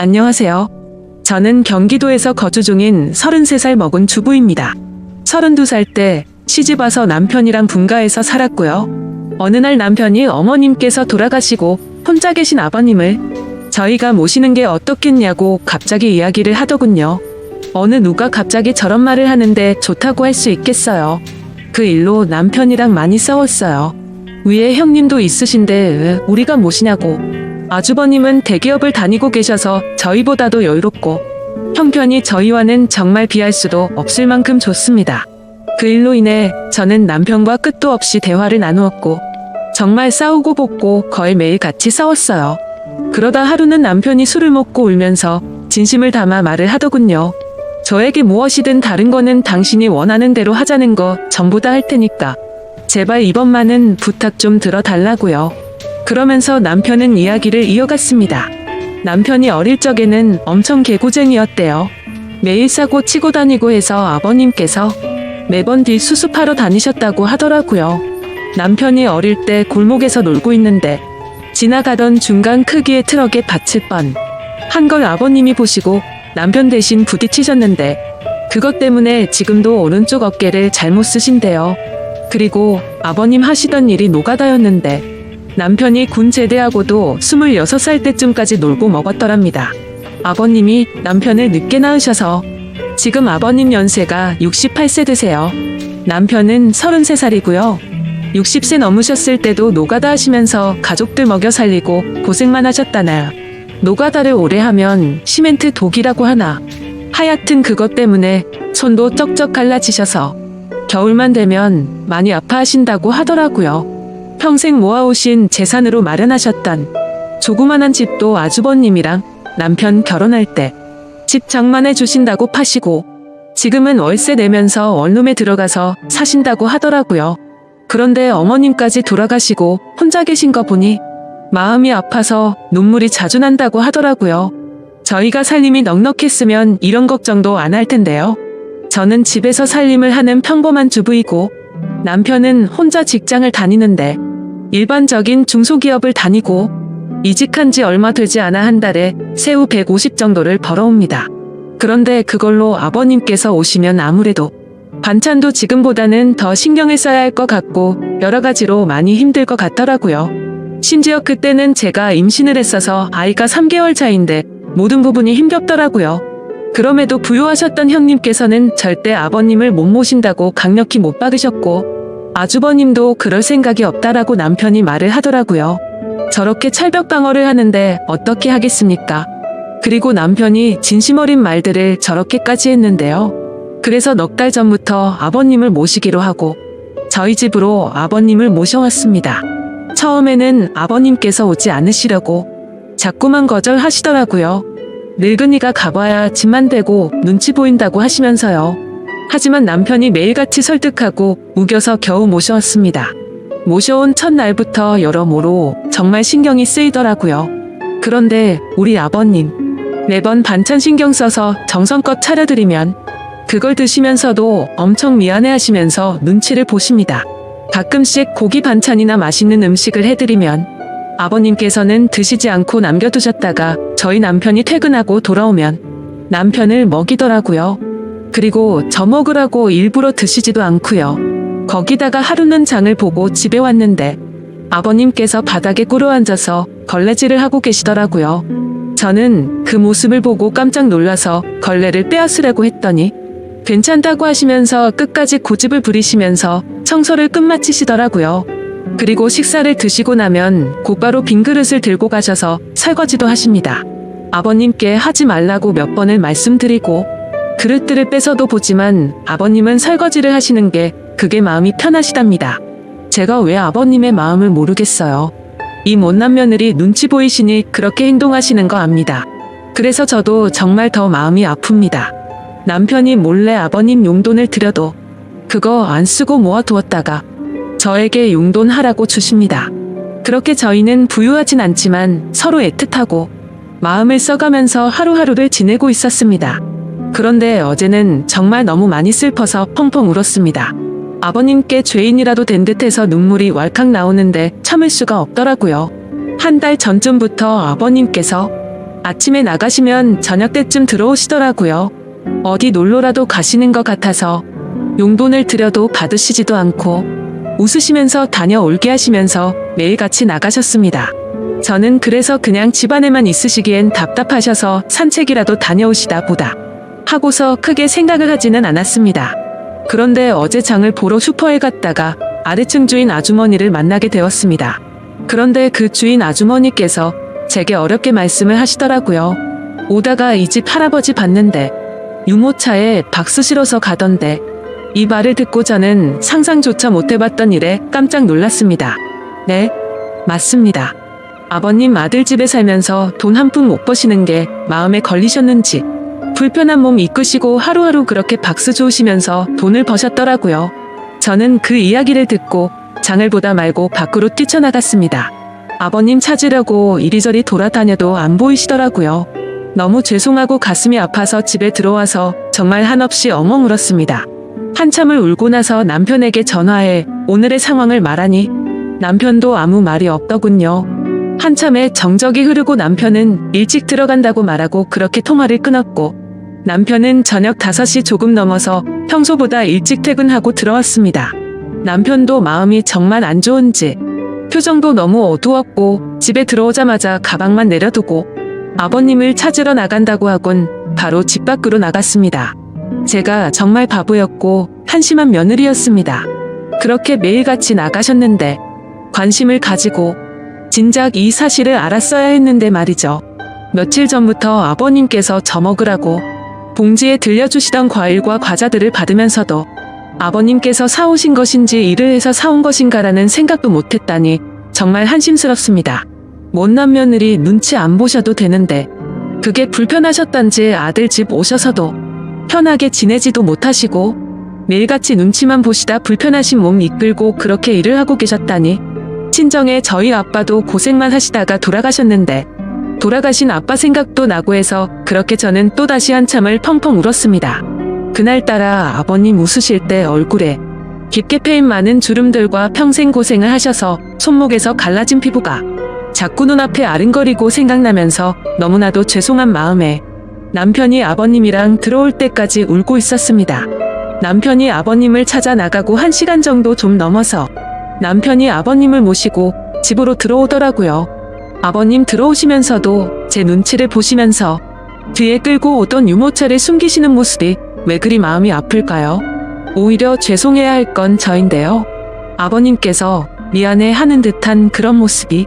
안녕하세요. 저는 경기도에서 거주 중인 33살 먹은 주부입니다. 32살 때 시집 와서 남편이랑 분가해서 살았고요. 어느 날 남편이 어머님께서 돌아가시고 혼자 계신 아버님을 저희가 모시는 게 어떻겠냐고 갑자기 이야기를 하더군요. 어느 누가 갑자기 저런 말을 하는데 좋다고 할 수 있겠어요. 그 일로 남편이랑 많이 싸웠어요. 위에 형님도 있으신데 왜 우리가 모시냐고. 아주버님은 대기업을 다니고 계셔서 저희보다도 여유롭고 형편이 저희와는 정말 비할 수도 없을 만큼 좋습니다. 그 일로 인해 저는 남편과 끝도 없이 대화를 나누었고 정말 싸우고 볶고 거의 매일 같이 싸웠어요. 그러다 하루는 남편이 술을 먹고 울면서 진심을 담아 말을 하더군요. 저에게 무엇이든 다른 거는 당신이 원하는 대로 하자는 거 전부 다 할 테니까 제발 이번만은 부탁 좀 들어달라고요. 그러면서 남편은 이야기를 이어갔습니다. 남편이 어릴 적에는 엄청 개구쟁이였대요. 매일 싸고 치고 다니고 해서 아버님께서 매번 딜 수습하러 다니셨다고 하더라고요. 남편이 어릴 때 골목에서 놀고 있는데 지나가던 중간 크기의 트럭에 받칠 뻔 한 걸 아버님이 보시고 남편 대신 부딪히셨는데 그것 때문에 지금도 오른쪽 어깨를 잘못 쓰신대요. 그리고 아버님 하시던 일이 노가다였는데 남편이 군 제대하고도 26살 때쯤까지 놀고 먹었더랍니다. 아버님이 남편을 늦게 낳으셔서 지금 아버님 연세가 68세 되세요. 남편은 33살이고요. 60세 넘으셨을 때도 노가다 하시면서 가족들 먹여 살리고 고생만 하셨다나요. 노가다를 오래 하면 시멘트 독이라고 하나. 하여튼 그것 때문에 손도 쩍쩍 갈라지셔서 겨울만 되면 많이 아파하신다고 하더라고요. 평생 모아오신 재산으로 마련하셨던 조그만한 집도 아주버님이랑 남편 결혼할 때 집 장만해 주신다고 파시고 지금은 월세 내면서 원룸에 들어가서 사신다고 하더라고요. 그런데 어머님까지 돌아가시고 혼자 계신 거 보니 마음이 아파서 눈물이 자주 난다고 하더라고요. 저희가 살림이 넉넉했으면 이런 걱정도 안 할 텐데요. 저는 집에서 살림을 하는 평범한 주부이고 남편은 혼자 직장을 다니는데 일반적인 중소기업을 다니고 이직한 지 얼마 되지 않아 한 달에 세후 150 정도를 벌어옵니다. 그런데 그걸로 아버님께서 오시면 아무래도 반찬도 지금보다는 더 신경을 써야 할 것 같고 여러 가지로 많이 힘들 것 같더라고요. 심지어 그때는 제가 임신을 했어서 아이가 3개월 차인데 모든 부분이 힘겹더라고요. 그럼에도 부유하셨던 형님께서는 절대 아버님을 못 모신다고 강력히 못 박으셨고 아주버님도 그럴 생각이 없다라고 남편이 말을 하더라고요. 저렇게 철벽 방어를 하는데 어떻게 하겠습니까? 그리고 남편이 진심 어린 말들을 저렇게까지 했는데요. 그래서 넉 달 전부터 아버님을 모시기로 하고 저희 집으로 아버님을 모셔왔습니다. 처음에는 아버님께서 오지 않으시려고 자꾸만 거절하시더라고요. 늙은이가 가봐야 집만 되고 눈치 보인다고 하시면서요. 하지만 남편이 매일같이 설득하고 우겨서 겨우 모셔왔습니다. 모셔온 첫날부터 여러모로 정말 신경이 쓰이더라고요. 그런데 우리 아버님 매번 반찬 신경 써서 정성껏 차려드리면 그걸 드시면서도 엄청 미안해하시면서 눈치를 보십니다. 가끔씩 고기 반찬이나 맛있는 음식을 해드리면 아버님께서는 드시지 않고 남겨두셨다가 저희 남편이 퇴근하고 돌아오면 남편을 먹이더라고요. 그리고 저 먹으라고 일부러 드시지도 않고요. 거기다가 하루는 장을 보고 집에 왔는데 아버님께서 바닥에 꿇어앉아서 걸레질을 하고 계시더라고요. 저는 그 모습을 보고 깜짝 놀라서 걸레를 빼앗으려고 했더니 괜찮다고 하시면서 끝까지 고집을 부리시면서 청소를 끝마치시더라고요. 그리고 식사를 드시고 나면 곧바로 빈 그릇을 들고 가셔서 설거지도 하십니다. 아버님께 하지 말라고 몇 번을 말씀드리고 그릇들을 뺏어도 보지만 아버님은 설거지를 하시는 게 그게 마음이 편하시답니다. 제가 왜 아버님의 마음을 모르겠어요. 이 못난 며느리 눈치 보이시니 그렇게 행동하시는 거 압니다. 그래서 저도 정말 더 마음이 아픕니다. 남편이 몰래 아버님 용돈을 드려도 그거 안 쓰고 모아두었다가 저에게 용돈 하라고 주십니다. 그렇게 저희는 부유하진 않지만 서로 애틋하고 마음을 써가면서 하루하루를 지내고 있었습니다. 그런데 어제는 정말 너무 많이 슬퍼서 펑펑 울었습니다. 아버님께 죄인이라도 된 듯해서 눈물이 왈칵 나오는데 참을 수가 없더라고요. 한 달 전쯤부터 아버님께서 아침에 나가시면 저녁 때쯤 들어오시더라고요. 어디 놀러라도 가시는 것 같아서 용돈을 드려도 받으시지도 않고 웃으시면서 다녀올게 하시면서 매일 같이 나가셨습니다. 저는 그래서 그냥 집안에만 있으시기엔 답답하셔서 산책이라도 다녀오시다 보다 하고서 크게 생각을 하지는 않았습니다. 그런데 어제 장을 보러 슈퍼에 갔다가 아래층 주인 아주머니를 만나게 되었습니다. 그런데 그 주인 아주머니께서 제게 어렵게 말씀을 하시더라고요. 오다가 이 집 할아버지 봤는데 유모차에 박수 실어서 가던데. 이 말을 듣고 저는 상상조차 못해봤던 일에 깜짝 놀랐습니다. 네, 맞습니다. 아버님 아들 집에 살면서 돈 한 푼 못 버시는 게 마음에 걸리셨는지 불편한 몸 이끄시고 하루하루 그렇게 박수 좋으시면서 돈을 버셨더라고요. 저는 그 이야기를 듣고 장을 보다 말고 밖으로 뛰쳐나갔습니다. 아버님 찾으려고 이리저리 돌아다녀도 안 보이시더라고요. 너무 죄송하고 가슴이 아파서 집에 들어와서 정말 한없이 엉엉 울었습니다. 한참을 울고 나서 남편에게 전화해 오늘의 상황을 말하니 남편도 아무 말이 없더군요. 한참의 정적이 흐르고 남편은 일찍 들어간다고 말하고 그렇게 통화를 끊었고 남편은 저녁 5시 조금 넘어서 평소보다 일찍 퇴근하고 들어왔습니다. 남편도 마음이 정말 안 좋은지 표정도 너무 어두웠고 집에 들어오자마자 가방만 내려두고 아버님을 찾으러 나간다고 하곤 바로 집 밖으로 나갔습니다. 제가 정말 바보였고 한심한 며느리였습니다. 그렇게 매일같이 나가셨는데 관심을 가지고 진작 이 사실을 알았어야 했는데 말이죠. 며칠 전부터 아버님께서 저 먹으라고 봉지에 들려주시던 과일과 과자들을 받으면서도 아버님께서 사오신 것인지 일을 해서 사온 것인가라는 생각도 못했다니 정말 한심스럽습니다. 못난 며느리 눈치 안 보셔도 되는데 그게 불편하셨던지 아들 집 오셔서도 편하게 지내지도 못하시고 매일같이 눈치만 보시다 불편하신 몸 이끌고 그렇게 일을 하고 계셨다니 친정에 저희 아빠도 고생만 하시다가 돌아가셨는데 돌아가신 아빠 생각도 나고 해서 그렇게 저는 또다시 한참을 펑펑 울었습니다. 그날따라 아버님 웃으실 때 얼굴에 깊게 패인 많은 주름들과 평생 고생을 하셔서 손목에서 갈라진 피부가 자꾸 눈앞에 아른거리고 생각나면서 너무나도 죄송한 마음에 남편이 아버님이랑 들어올 때까지 울고 있었습니다. 남편이 아버님을 찾아 나가고 1시간 정도 좀 넘어서 남편이 아버님을 모시고 집으로 들어오더라고요. 아버님 들어오시면서도 제 눈치를 보시면서 뒤에 끌고 오던 유모차를 숨기시는 모습이 왜 그리 마음이 아플까요? 오히려 죄송해야 할 건 저인데요. 아버님께서 미안해 하는 듯한 그런 모습이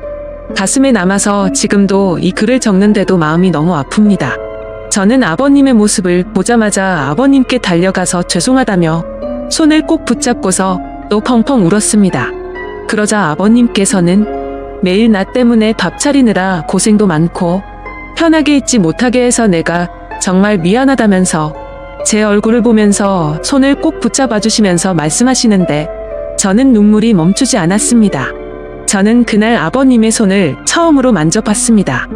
가슴에 남아서 지금도 이 글을 적는데도 마음이 너무 아픕니다. 저는 아버님의 모습을 보자마자 아버님께 달려가서 죄송하다며 손을 꼭 붙잡고서 또 펑펑 울었습니다. 그러자 아버님께서는 매일 나 때문에 밥 차리느라 고생도 많고 편하게 있지 못하게 해서 내가 정말 미안하다면서 제 얼굴을 보면서 손을 꼭 붙잡아 주시면서 말씀하시는데 저는 눈물이 멈추지 않았습니다. 저는 그날 아버님의 손을 처음으로 만져봤습니다.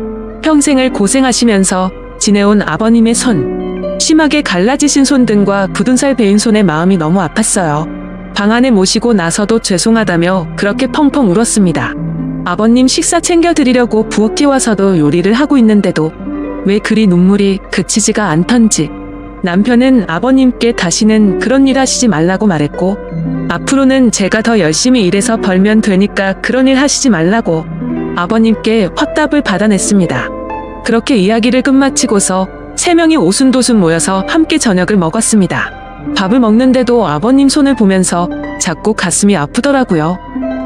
평생을 고생하시면서 지내온 아버님의 손, 심하게 갈라지신 손등과 굳은 살 베인 손에 마음이 너무 아팠어요. 방 안에 모시고 나서도 죄송하다며 그렇게 펑펑 울었습니다. 아버님 식사 챙겨드리려고 부엌에 와서도 요리를 하고 있는데도 왜 그리 눈물이 그치지가 않던지 남편은 아버님께 다시는 그런 일 하시지 말라고 말했고 앞으로는 제가 더 열심히 일해서 벌면 되니까 그런 일 하시지 말라고 아버님께 확답을 받아냈습니다. 그렇게 이야기를 끝마치고서 3명이 오순도순 모여서 함께 저녁을 먹었습니다. 밥을 먹는데도 아버님 손을 보면서 자꾸 가슴이 아프더라고요.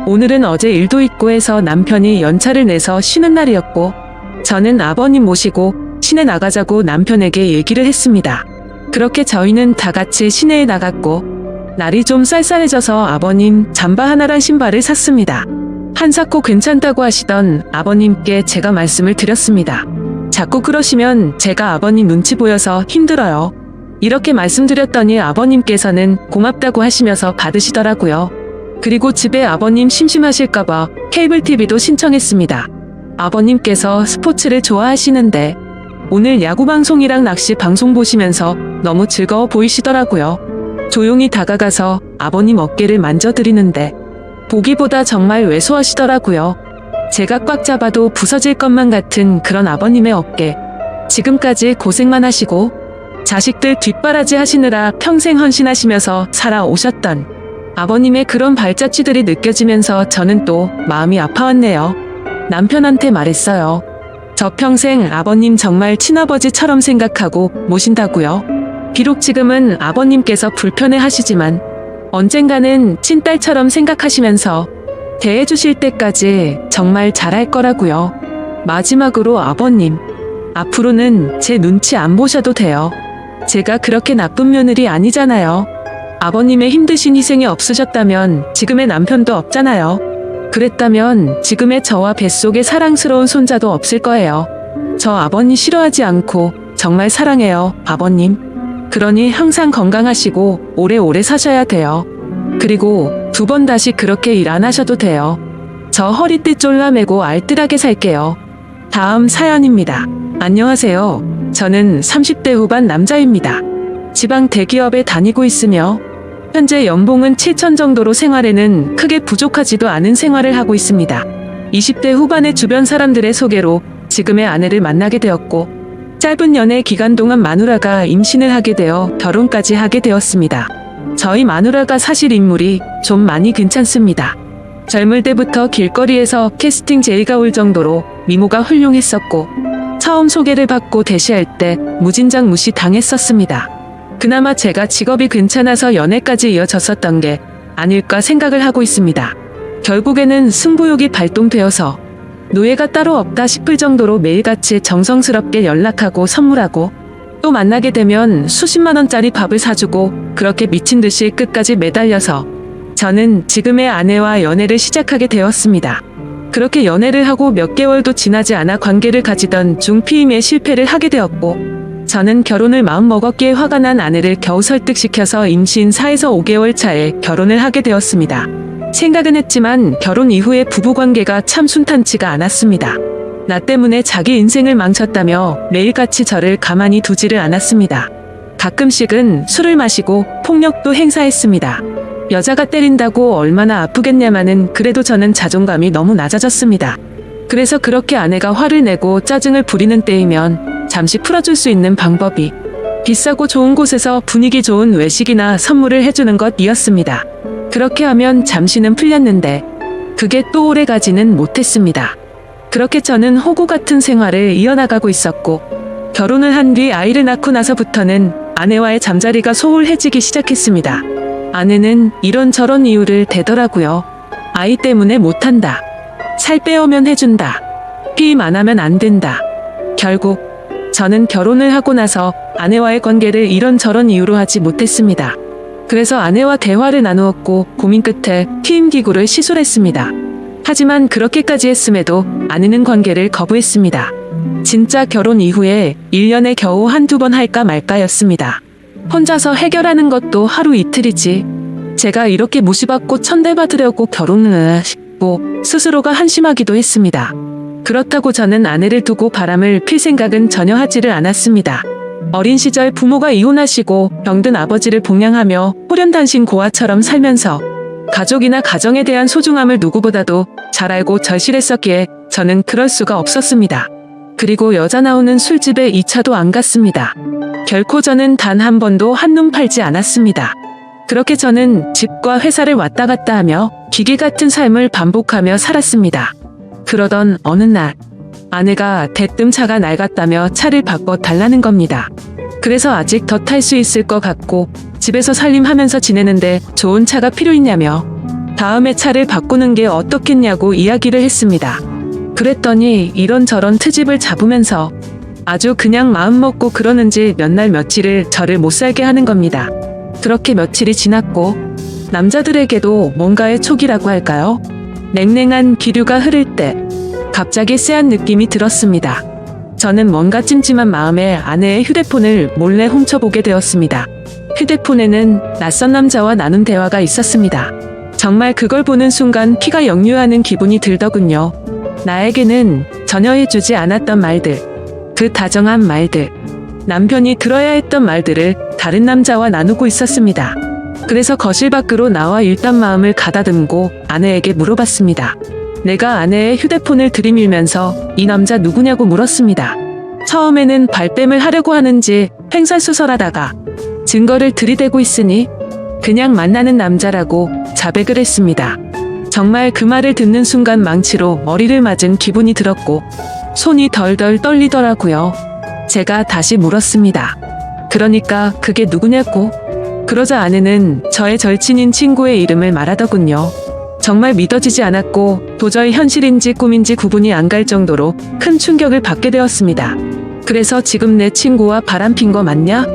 오늘은 어제 일도 있고 해서 남편이 연차를 내서 쉬는 날이었고 저는 아버님 모시고 시내 나가자고 남편에게 얘기를 했습니다. 그렇게 저희는 다 같이 시내에 나갔고 날이 좀 쌀쌀해져서 아버님 잠바 하나랑 신발을 샀습니다. 한사코 괜찮다고 하시던 아버님께 제가 말씀을 드렸습니다. 자꾸 그러시면 제가 아버님 눈치 보여서 힘들어요. 이렇게 말씀드렸더니 아버님께서는 고맙다고 하시면서 받으시더라고요. 그리고 집에 아버님 심심하실까봐 케이블 TV도 신청했습니다. 아버님께서 스포츠를 좋아하시는데 오늘 야구 방송이랑 낚시 방송 보시면서 너무 즐거워 보이시더라고요. 조용히 다가가서 아버님 어깨를 만져드리는데 보기보다 정말 왜소하시더라고요. 제가 꽉 잡아도 부서질 것만 같은 그런 아버님의 어깨, 지금까지 고생만 하시고 자식들 뒷바라지 하시느라 평생 헌신하시면서 살아오셨던 아버님의 그런 발자취들이 느껴지면서 저는 또 마음이 아파왔네요. 남편한테 말했어요. 저 평생 아버님 정말 친아버지처럼 생각하고 모신다고요. 비록 지금은 아버님께서 불편해 하시지만 언젠가는 친딸처럼 생각하시면서 대해주실 때까지 정말 잘할 거라고요. 마지막으로 아버님, 앞으로는 제 눈치 안 보셔도 돼요. 제가 그렇게 나쁜 며느리 아니잖아요. 아버님의 힘드신 희생이 없으셨다면 지금의 남편도 없잖아요. 그랬다면 지금의 저와 뱃속에 사랑스러운 손자도 없을 거예요. 저 아버님 싫어하지 않고 정말 사랑해요, 아버님. 그러니 항상 건강하시고 오래오래 사셔야 돼요. 그리고 2번 다시 그렇게 일 안 하셔도 돼요. 저 허리띠 쫄라매고 알뜰하게 살게요. 다음 사연입니다. 안녕하세요. 저는 30대 후반 남자입니다. 지방 대기업에 다니고 있으며 현재 연봉은 7천 정도로 생활에는 크게 부족하지도 않은 생활을 하고 있습니다. 20대 후반의 주변 사람들의 소개로 지금의 아내를 만나게 되었고 짧은 연애 기간 동안 마누라가 임신을 하게 되어 결혼까지 하게 되었습니다. 저희 마누라가 사실 인물이 좀 많이 괜찮습니다. 젊을 때부터 길거리에서 캐스팅 제의가 올 정도로 미모가 훌륭했었고 처음 소개를 받고 대시할 때 무진장 무시 당했었습니다. 그나마 제가 직업이 괜찮아서 연애까지 이어졌었던 게 아닐까 생각을 하고 있습니다. 결국에는 승부욕이 발동되어서 노예가 따로 없다 싶을 정도로 매일같이 정성스럽게 연락하고 선물하고 또 만나게 되면 수십만 원짜리 밥을 사주고 그렇게 미친 듯이 끝까지 매달려서 저는 지금의 아내와 연애를 시작하게 되었습니다. 그렇게 연애를 하고 몇 개월도 지나지 않아 관계를 가지던 중 피임에 실패를 하게 되었고 저는 결혼을 마음먹었기에 화가 난 아내를 겨우 설득시켜서 임신 4에서 5개월 차에 결혼을 하게 되었습니다. 생각은 했지만 결혼 이후의 부부관계가 참 순탄치가 않았습니다. 나 때문에 자기 인생을 망쳤다며 매일같이 저를 가만히 두지를 않았습니다. 가끔씩은 술을 마시고 폭력도 행사했습니다. 여자가 때린다고 얼마나 아프겠냐마는 그래도 저는 자존감이 너무 낮아졌습니다. 그래서 그렇게 아내가 화를 내고 짜증을 부리는 때이면 잠시 풀어줄 수 있는 방법이 비싸고 좋은 곳에서 분위기 좋은 외식이나 선물을 해주는 것이었습니다. 그렇게 하면 잠시는 풀렸는데 그게 또 오래 가지는 못했습니다. 그렇게 저는 호구 같은 생활을 이어나가고 있었고 결혼을 한 뒤 아이를 낳고 나서부터는 아내와의 잠자리가 소홀해지기 시작했습니다. 아내는 이런저런 이유를 대더라고요. 아이 때문에 못한다. 살 빼오면 해준다. 피임 안 하면 안 된다. 결국 저는 결혼을 하고 나서 아내와의 관계를 이런저런 이유로 하지 못했습니다. 그래서 아내와 대화를 나누었고 고민 끝에 피임 기구를 시술했습니다. 하지만 그렇게까지 했음에도 아내는 관계를 거부했습니다. 진짜 결혼 이후에 1년에 겨우 한두 번 할까 말까였습니다. 혼자서 해결하는 것도 하루 이틀이지. 제가 이렇게 무시받고 천대받으려고 결혼을 했고 스스로가 한심하기도 했습니다. 그렇다고 저는 아내를 두고 바람을 필 생각은 전혀 하지를 않았습니다. 어린 시절 부모가 이혼하시고 병든 아버지를 봉양하며 호련단신 고아처럼 살면서 가족이나 가정에 대한 소중함을 누구보다도 잘 알고 절실했었기에 저는 그럴 수가 없었습니다. 그리고 여자 나오는 술집에 2차도 안 갔습니다. 결코 저는 단 한 번도 한눈 팔지 않았습니다. 그렇게 저는 집과 회사를 왔다 갔다 하며 기계 같은 삶을 반복하며 살았습니다. 그러던 어느 날 아내가 대뜸 차가 낡았다며 차를 바꿔 달라는 겁니다. 그래서 아직 더 탈 수 있을 것 같고 집에서 살림하면서 지내는데 좋은 차가 필요 있냐며 다음에 차를 바꾸는 게 어떻겠냐고 이야기를 했습니다. 그랬더니 이런저런 트집을 잡으면서 아주 그냥 마음먹고 그러는지 몇 날 며칠을 저를 못 살게 하는 겁니다. 그렇게 며칠이 지났고 남자들에게도 뭔가의 촉이라고 할까요? 냉랭한 기류가 흐를 때 갑자기 쎄한 느낌이 들었습니다. 저는 뭔가 찜찜한 마음에 아내의 휴대폰을 몰래 훔쳐보게 되었습니다. 휴대폰에는 낯선 남자와 나눈 대화가 있었습니다. 정말 그걸 보는 순간 피가 역류하는 기분이 들더군요. 나에게는 전혀 해주지 않았던 말들, 그 다정한 말들, 남편이 들어야 했던 말들을 다른 남자와 나누고 있었습니다. 그래서 거실 밖으로 나와 일단 마음을 가다듬고 아내에게 물어봤습니다. 내가 아내의 휴대폰을 들이밀면서 이 남자 누구냐고 물었습니다. 처음에는 발뺌을 하려고 하는지 횡설수설하다가 증거를 들이대고 있으니 그냥 만나는 남자라고 자백을 했습니다. 정말 그 말을 듣는 순간 망치로 머리를 맞은 기분이 들었고 손이 덜덜 떨리더라고요. 제가 다시 물었습니다. 그러니까 그게 누구냐고? 그러자 아내는 저의 절친인 친구의 이름을 말하더군요. 정말 믿어지지 않았고 도저히 현실인지 꿈인지 구분이 안 갈 정도로 큰 충격을 받게 되었습니다. 그래서 지금 내 친구와 바람핀 거 맞냐?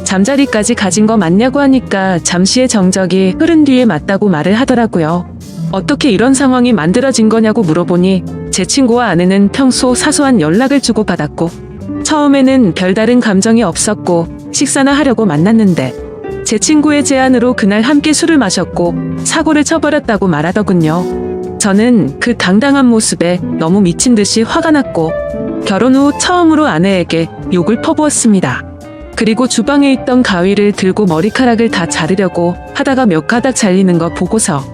잠자리까지 가진 거 맞냐고 하니까 잠시의 정적이 흐른 뒤에 맞다고 말을 하더라고요. 어떻게 이런 상황이 만들어진 거냐고 물어보니 제 친구와 아내는 평소 사소한 연락을 주고받았고 처음에는 별다른 감정이 없었고 식사나 하려고 만났는데 제 친구의 제안으로 그날 함께 술을 마셨고 사고를 쳐버렸다고 말하더군요. 저는 그 당당한 모습에 너무 미친 듯이 화가 났고 결혼 후 처음으로 아내에게 욕을 퍼부었습니다. 그리고 주방에 있던 가위를 들고 머리카락을 다 자르려고 하다가 몇 가닥 잘리는 거 보고서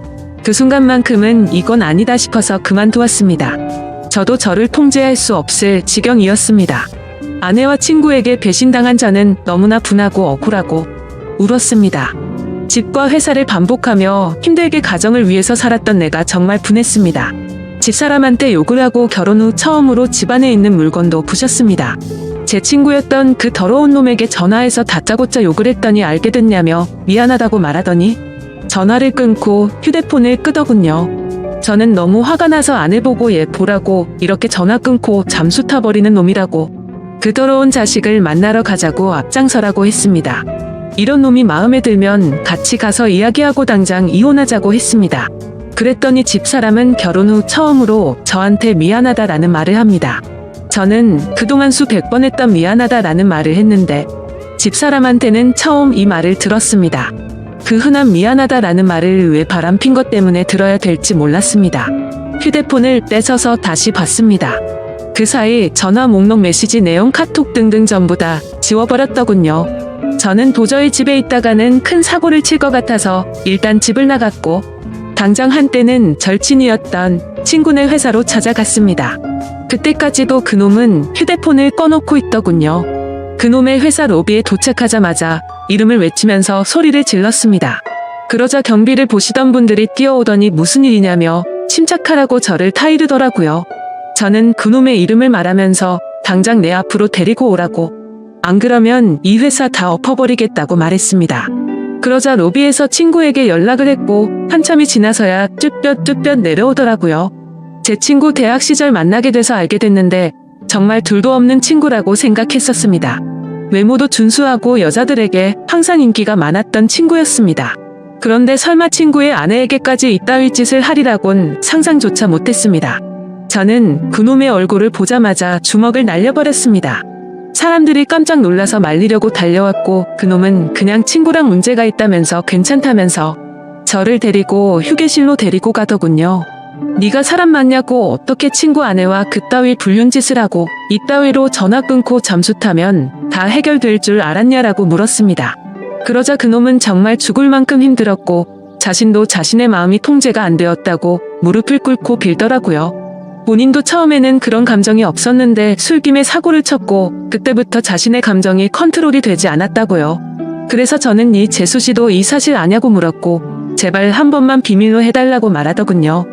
그 순간만큼은 이건 아니다 싶어서 그만두었습니다. 저도 저를 통제할 수 없을 지경이었습니다. 아내와 친구에게 배신당한 저는 너무나 분하고 억울하고 울었습니다. 집과 회사를 반복하며 힘들게 가정을 위해서 살았던 내가 정말 분했습니다. 집사람한테 욕을 하고 결혼 후 처음으로 집안에 있는 물건도 부셨습니다. 제 친구였던 그 더러운 놈에게 전화해서 다짜고짜 욕을 했더니 알게 됐냐며 미안하다고 말하더니 전화를 끊고 휴대폰을 끄더군요. 저는 너무 화가 나서 아내 보고 얘 보라고 이렇게 전화 끊고 잠수 타버리는 놈이라고 그 더러운 자식을 만나러 가자고 앞장서라고 했습니다. 이런 놈이 마음에 들면 같이 가서 이야기하고 당장 이혼하자고 했습니다. 그랬더니 집사람은 결혼 후 처음으로 저한테 미안하다라는 말을 합니다. 저는 그동안 수백 번 했던 미안하다라는 말을 했는데 집사람한테는 처음 이 말을 들었습니다. 그 흔한 미안하다라는 말을 왜 바람핀 것 때문에 들어야 될지 몰랐습니다. 휴대폰을 떼서서 다시 봤습니다. 그 사이 전화 목록 메시지 내용 카톡 등등 전부 다 지워버렸더군요. 저는 도저히 집에 있다가는 큰 사고를 칠 것 같아서 일단 집을 나갔고 당장 한때는 절친이었던 친구네 회사로 찾아갔습니다. 그때까지도 그놈은 휴대폰을 꺼놓고 있더군요. 그놈의 회사 로비에 도착하자마자 이름을 외치면서 소리를 질렀습니다. 그러자 경비를 보시던 분들이 뛰어오더니 무슨 일이냐며 침착하라고 저를 타이르더라고요. 저는 그놈의 이름을 말하면서 당장 내 앞으로 데리고 오라고, 안 그러면 이 회사 다 엎어버리겠다고 말했습니다. 그러자 로비에서 친구에게 연락을 했고 한참이 지나서야 쭈뼛쭈뼛 내려오더라고요. 제 친구 대학 시절 만나게 돼서 알게 됐는데 정말 둘도 없는 친구라고 생각했었습니다. 외모도 준수하고 여자들에게 항상 인기가 많았던 친구였습니다. 그런데 설마 친구의 아내에게까지 이따위 짓을 하리라곤 상상조차 못했습니다. 저는 그놈의 얼굴을 보자마자 주먹을 날려버렸습니다. 사람들이 깜짝 놀라서 말리려고 달려왔고 그놈은 그냥 친구랑 문제가 있다면서 괜찮다면서 저를 데리고 휴게실로 데리고 가더군요. 네가 사람 맞냐고, 어떻게 친구 아내와 그따위 불륜 짓을 하고 이따위로 전화 끊고 잠수 타면 다 해결될 줄 알았냐라고 물었습니다. 그러자 그놈은 정말 죽을 만큼 힘들었고 자신도 자신의 마음이 통제가 안 되었다고 무릎을 꿇고 빌더라고요. 본인도 처음에는 그런 감정이 없었는데 술김에 사고를 쳤고 그때부터 자신의 감정이 컨트롤이 되지 않았다고요. 그래서 저는 이 재수씨도 이 사실 아냐고 물었고 제발 한 번만 비밀로 해달라고 말하더군요.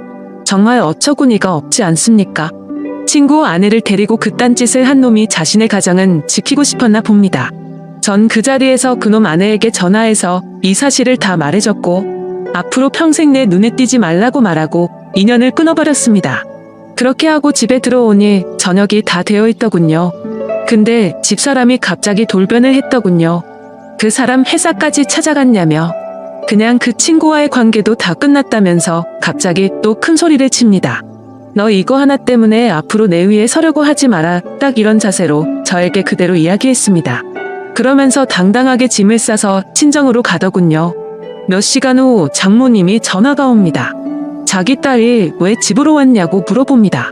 정말 어처구니가 없지 않습니까? 친구 아내를 데리고 그딴 짓을 한 놈이 자신의 가정은 지키고 싶었나 봅니다. 전 그 자리에서 그놈 아내에게 전화해서 이 사실을 다 말해줬고 앞으로 평생 내 눈에 띄지 말라고 말하고 인연을 끊어버렸습니다. 그렇게 하고 집에 들어오니 저녁이 다 되어 있더군요. 근데 집사람이 갑자기 돌변을 했더군요. 그 사람 회사까지 찾아갔냐며 그냥 그 친구와의 관계도 다 끝났다면서 갑자기 또 큰 소리를 칩니다. 너 이거 하나 때문에 앞으로 내 위에 서려고 하지 마라. 딱 이런 자세로 저에게 그대로 이야기했습니다. 그러면서 당당하게 짐을 싸서 친정으로 가더군요. 몇 시간 후 장모님이 전화가 옵니다. 자기 딸이 왜 집으로 왔냐고 물어봅니다.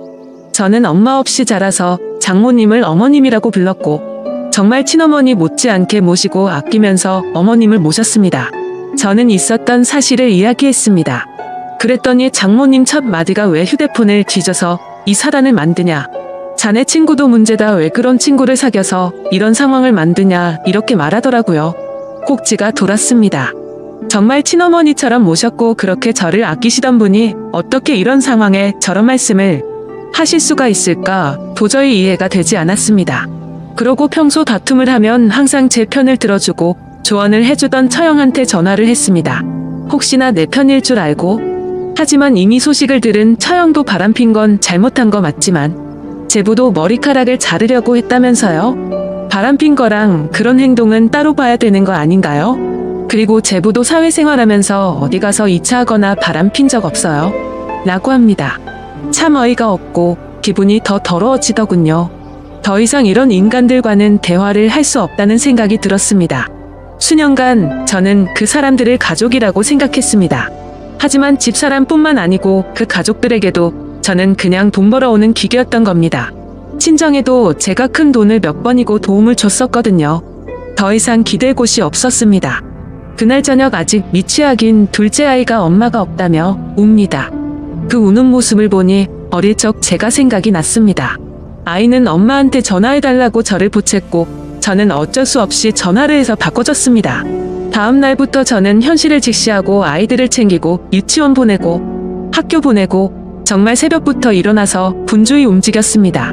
저는 엄마 없이 자라서 장모님을 어머님이라고 불렀고 정말 친어머니 못지않게 모시고 아끼면서 어머님을 모셨습니다. 저는 있었던 사실을 이야기했습니다. 그랬더니 장모님 첫 마디가 왜 휴대폰을 뒤져서 이 사단을 만드냐. 자네 친구도 문제다. 왜 그런 친구를 사귀어서 이런 상황을 만드냐 이렇게 말하더라고요. 꼭지가 돌았습니다. 정말 친어머니처럼 모셨고 그렇게 저를 아끼시던 분이 어떻게 이런 상황에 저런 말씀을 하실 수가 있을까 도저히 이해가 되지 않았습니다. 그러고 평소 다툼을 하면 항상 제 편을 들어주고 조언을 해주던 처형한테 전화를 했습니다. 혹시나 내 편일 줄 알고. 하지만 이미 소식을 들은 처형도 바람핀 건 잘못한 거 맞지만 제부도 머리카락을 자르려고 했다면서요? 바람핀 거랑 그런 행동은 따로 봐야 되는 거 아닌가요? 그리고 제부도 사회생활하면서 어디 가서 2차 하거나 바람핀 적 없어요? 라고 합니다. 참 어이가 없고 기분이 더 더러워지더군요. 더 이상 이런 인간들과는 대화를 할 수 없다는 생각이 들었습니다. 수년간 저는 그 사람들을 가족이라고 생각했습니다. 하지만 집사람뿐만 아니고 그 가족들에게도 저는 그냥 돈 벌어오는 기계였던 겁니다. 친정에도 제가 큰 돈을 몇 번이고 도움을 줬었거든요. 더 이상 기댈 곳이 없었습니다. 그날 저녁 아직 미취학인 둘째 아이가 엄마가 없다며 웁니다. 그 우는 모습을 보니 어릴 적 제가 생각이 났습니다. 아이는 엄마한테 전화해달라고 저를 보챘고 저는 어쩔 수 없이 전화를 해서 바꿔줬습니다. 다음 날부터 저는 현실을 직시하고 아이들을 챙기고 유치원 보내고 학교 보내고 정말 새벽부터 일어나서 분주히 움직였습니다.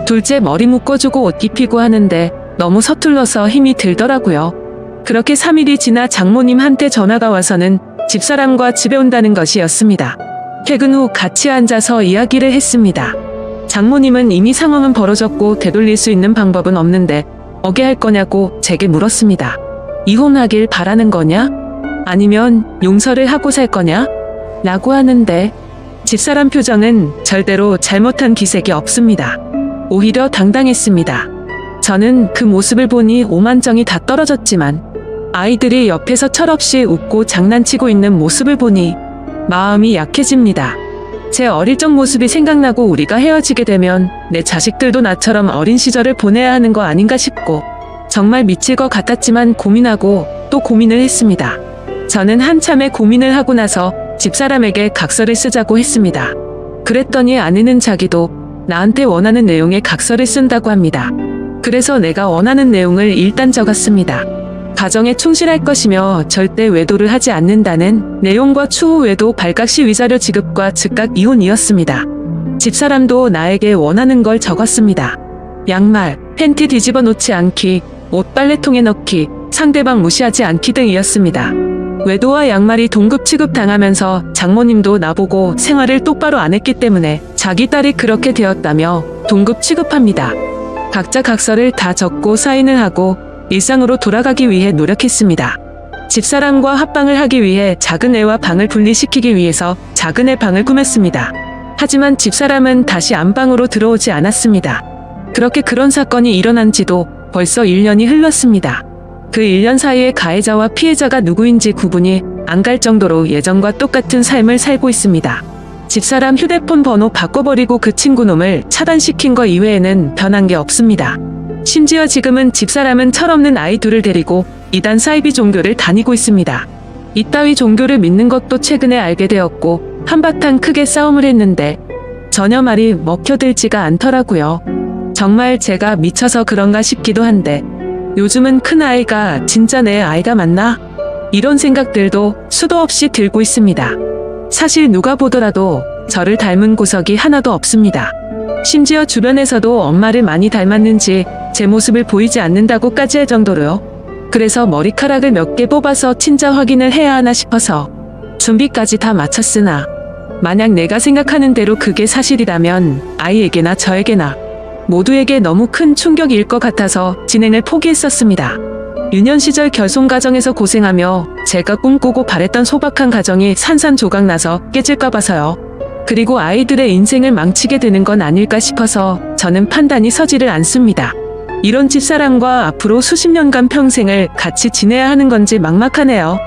둘째 머리 묶어주고 옷 입히고 하는데 너무 서툴러서 힘이 들더라고요. 그렇게 3일이 지나 장모님한테 전화가 와서는 집사람과 집에 온다는 것이었습니다. 퇴근 후 같이 앉아서 이야기를 했습니다. 장모님은 이미 상황은 벌어졌고 되돌릴 수 있는 방법은 없는데 어게 할 거냐고 제게 물었습니다. 이혼하길 바라는 거냐? 아니면 용서를 하고 살 거냐? 라고 하는데 집사람 표정은 절대로 잘못한 기색이 없습니다. 오히려 당당했습니다. 저는 그 모습을 보니 오만정이 다 떨어졌지만 아이들이 옆에서 철없이 웃고 장난치고 있는 모습을 보니 마음이 약해집니다. 제 어릴 적 모습이 생각나고 우리가 헤어지게 되면 내 자식들도 나처럼 어린 시절을 보내야 하는 거 아닌가 싶고 정말 미칠 것 같았지만 고민하고 또 고민을 했습니다. 저는 한참의 고민을 하고 나서 집사람에게 각서를 쓰자고 했습니다. 그랬더니 아내는 자기도 나한테 원하는 내용의 각서를 쓴다고 합니다. 그래서 내가 원하는 내용을 일단 적었습니다. 가정에 충실할 것이며 절대 외도를 하지 않는다는 내용과 추후 외도 발각 시 위자료 지급과 즉각 이혼이었습니다. 집사람도 나에게 원하는 걸 적었습니다. 양말, 팬티 뒤집어 놓지 않기, 옷 빨래통에 넣기, 상대방 무시하지 않기 등이었습니다. 외도와 양말이 동급 취급당하면서 장모님도 나보고 생활을 똑바로 안 했기 때문에 자기 딸이 그렇게 되었다며 동급 취급합니다. 각자 각서를 다 적고 사인을 하고 일상으로 돌아가기 위해 노력했습니다. 집사람과 합방을 하기 위해 작은 애와 방을 분리시키기 위해서 작은 애 방을 꾸몄습니다. 하지만 집사람은 다시 안방으로 들어오지 않았습니다. 그렇게 그런 사건이 일어난 지도 벌써 1년이 흘렀습니다. 그 1년 사이에 가해자와 피해자가 누구인지 구분이 안 갈 정도로 예전과 똑같은 삶을 살고 있습니다. 집사람 휴대폰 번호 바꿔버리고 그 친구놈을 차단시킨 거 이외에는 변한 게 없습니다. 심지어 지금은 집사람은 철없는 아이 둘을 데리고 이단 사이비 종교를 다니고 있습니다. 이따위 종교를 믿는 것도 최근에 알게 되었고 한바탕 크게 싸움을 했는데 전혀 말이 먹혀들지가 않더라고요. 정말 제가 미쳐서 그런가 싶기도 한데 요즘은 큰 아이가 진짜 내 아이가 맞나? 이런 생각들도 수도 없이 들고 있습니다. 사실 누가 보더라도 저를 닮은 구석이 하나도 없습니다. 심지어 주변에서도 엄마를 많이 닮았는지 제 모습을 보이지 않는다고까지 할 정도로요. 그래서 머리카락을 몇 개 뽑아서 친자 확인을 해야 하나 싶어서 준비까지 다 마쳤으나 만약 내가 생각하는 대로 그게 사실이라면 아이에게나 저에게나 모두에게 너무 큰 충격일 것 같아서 진행을 포기했었습니다. 유년 시절 결손 가정에서 고생하며 제가 꿈꾸고 바랬던 소박한 가정이 산산조각 나서 깨질까 봐서요. 그리고 아이들의 인생을 망치게 되는 건 아닐까 싶어서 저는 판단이 서지를 않습니다. 이런 집사람과 앞으로 수십 년간 평생을 같이 지내야 하는 건지 막막하네요.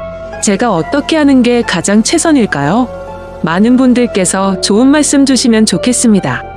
제가 어떻게 하는 게 가장 최선일까요? 많은 분들께서 좋은 말씀 주시면 좋겠습니다.